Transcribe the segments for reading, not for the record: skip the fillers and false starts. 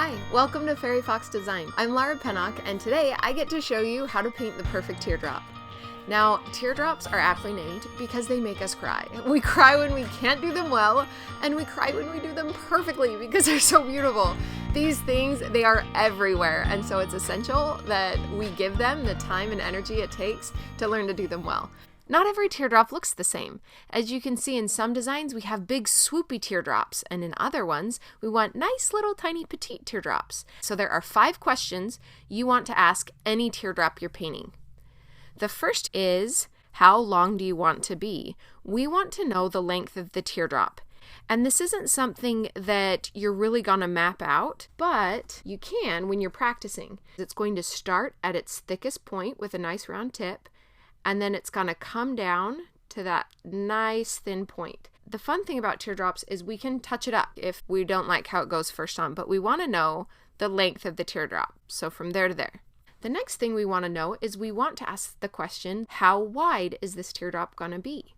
Hi, welcome to Fairy Fox Design. I'm Lara Pennock, and today I get to show you how to paint the perfect teardrop. Now, teardrops are aptly named because they make us cry. We cry when we can't do them well, and we cry when we do them perfectly because they're so beautiful. These things, they are everywhere, and so it's essential that we give them the time and energy it takes to learn to do them well. Not every teardrop looks the same. As you can see, in some designs we have big swoopy teardrops, and in other ones we want nice little tiny petite teardrops. So there are 5 questions you want to ask any teardrop you're painting. The first is, how long do you want to be? We want to know the length of the teardrop. And this isn't something that you're really gonna map out, but you can when you're practicing. It's going to start at its thickest point with a nice round tip, and then it's gonna come down to that nice thin point. The fun thing about teardrops is we can touch it up if we don't like how it goes first on, but we wanna know the length of the teardrop, so from there to there. The next thing we wanna know is we want to ask the question, how wide is this teardrop gonna be?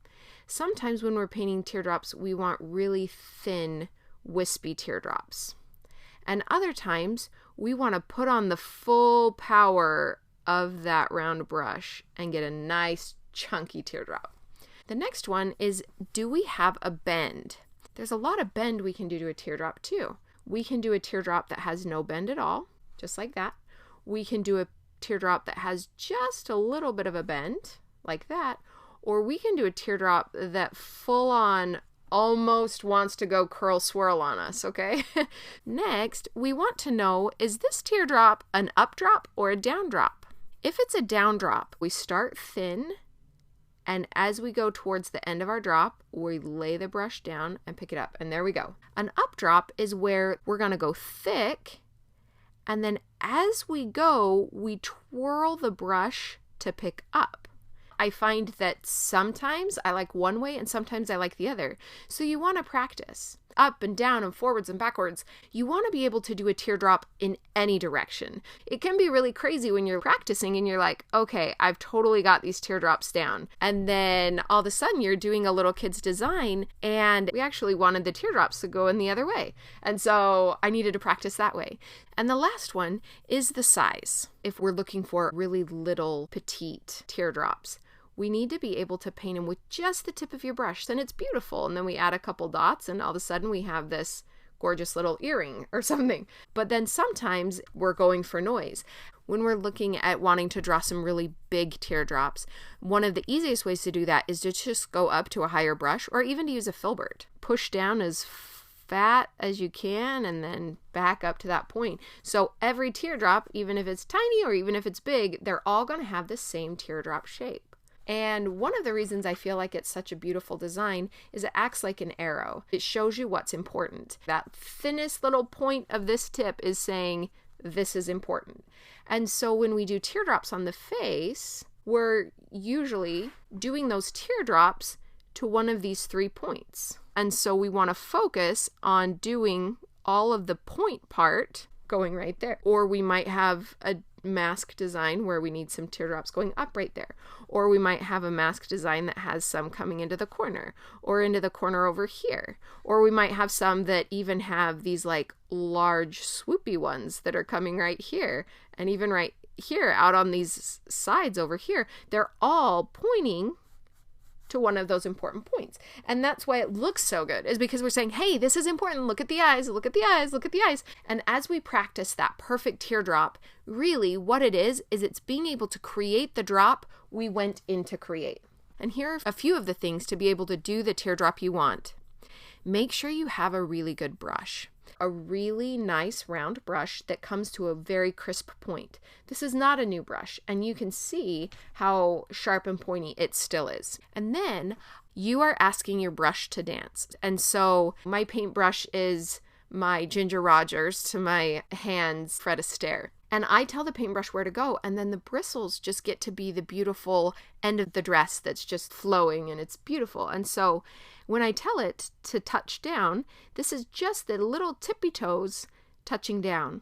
Sometimes when we're painting teardrops, we want really thin, wispy teardrops. And other times, we wanna put on the full power of that round brush and get a nice chunky teardrop. The next one is, do we have a bend? There's a lot of bend we can do to a teardrop too. We can do a teardrop that has no bend at all, just like that. We can do a teardrop that has just a little bit of a bend, like that. Or we can do a teardrop that full on almost wants to go curl swirl on us, okay? Next, we want to know, is this teardrop an up drop or a down drop? If it's a down drop, we start thin, and as we go towards the end of our drop, we lay the brush down and pick it up, and there we go. An up drop is where we're gonna go thick, and then as we go, we twirl the brush to pick up. I find that sometimes I like one way and sometimes I like the other. So you want to practice up and down and forwards and backwards. You want to be able to do a teardrop in any direction. It can be really crazy when you're practicing and you're like, okay, I've totally got these teardrops down. And then all of a sudden you're doing a little kid's design and we actually wanted the teardrops to go in the other way. And so I needed to practice that way. And the last one is the size. If we're looking for really little petite teardrops, we need to be able to paint them with just the tip of your brush. Then it's beautiful. And then we add a couple dots and all of a sudden we have this gorgeous little earring or something. But then sometimes we're going for noise. When we're looking at wanting to draw some really big teardrops, one of the easiest ways to do that is to just go up to a higher brush or even to use a filbert. Push down as fat as you can and then back up to that point. So every teardrop, even if it's tiny or even if it's big, they're all going to have the same teardrop shape. And one of the reasons I feel like it's such a beautiful design is it acts like an arrow. It shows you what's important. That thinnest little point of this tip is saying this is important. And so when we do teardrops on the face, we're usually doing those teardrops to one of these 3 points. And so we want to focus on doing all of the point part going right there. Or we might have a mask design where we need some teardrops going up right there. Or we might have a mask design that has some coming into the corner or into the corner over here. Or we might have some that even have these like large swoopy ones that are coming right here and even right here out on these sides over here. They're all pointing to one of those important points. And that's why it looks so good, is because we're saying, hey, this is important. Look at the eyes, look at the eyes, look at the eyes. And as we practice that perfect teardrop, really what it is it's being able to create the drop we went in to create. And here are a few of the things to be able to do the teardrop you want. Make sure you have a really good brush. A really nice round brush that comes to a very crisp point. This is not a new brush, and you can see how sharp and pointy it still is. And then you are asking your brush to dance. And so my paintbrush is my Ginger Rogers to my hands Fred Astaire. And I tell the paintbrush where to go, and then the bristles just get to be the beautiful end of the dress that's just flowing, and it's beautiful. And so when I tell it to touch down, this is just the little tippy toes touching down.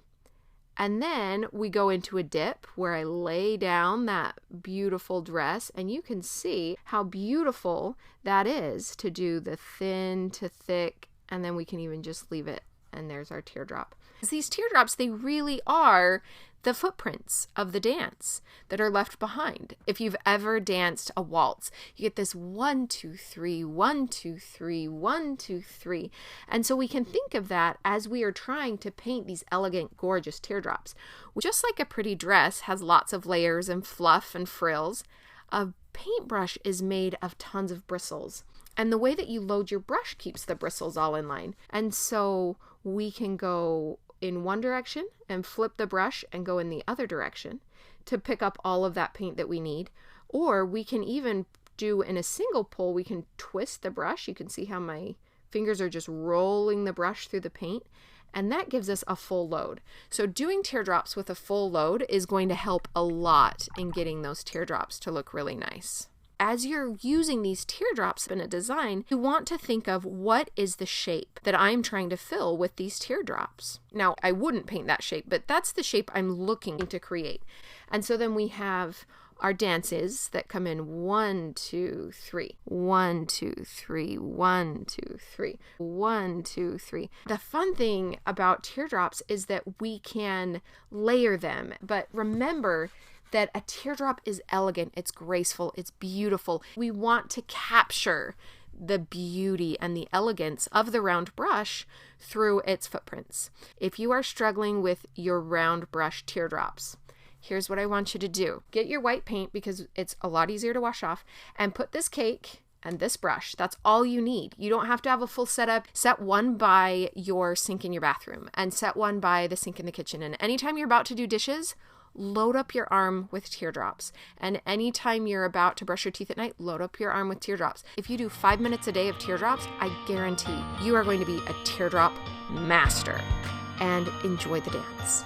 And then we go into a dip where I lay down that beautiful dress, and you can see how beautiful that is to do the thin to thick, and then we can even just leave it and there's our teardrop. These teardrops, they really are the footprints of the dance that are left behind. If you've ever danced a waltz, you get this 1, 2, 3, 1, 2, 3, 1, 2, 3. And so we can think of that as we are trying to paint these elegant, gorgeous teardrops. Just like a pretty dress has lots of layers and fluff and frills, a paintbrush is made of tons of bristles. And the way that you load your brush keeps the bristles all in line. And so we can go in one direction and flip the brush and go in the other direction to pick up all of that paint that we need. Or we can even do in a single pull, we can twist the brush. You can see how my fingers are just rolling the brush through the paint, and that gives us a full load. So doing teardrops with a full load is going to help a lot in getting those teardrops to look really nice. As you're using these teardrops in a design, you want to think of what is the shape that I'm trying to fill with these teardrops. Now, I wouldn't paint that shape, but that's the shape I'm looking to create. And so then we have our dances that come in 1, 2, 3, 1, 2, 3, 1, 2, 3, 1, 2, 3. The fun thing about teardrops is that we can layer them, but remember that a teardrop is elegant, it's graceful, it's beautiful. We want to capture the beauty and the elegance of the round brush through its footprints. If you are struggling with your round brush teardrops, here's what I want you to do. Get your white paint, because it's a lot easier to wash off, and put this cake and this brush. That's all you need. You don't have to have a full setup. Set one by your sink in your bathroom and set one by the sink in the kitchen. And anytime you're about to do dishes, load up your arm with teardrops. And anytime you're about to brush your teeth at night, load up your arm with teardrops. If you do 5 minutes a day of teardrops, I guarantee you are going to be a teardrop master. And enjoy the dance.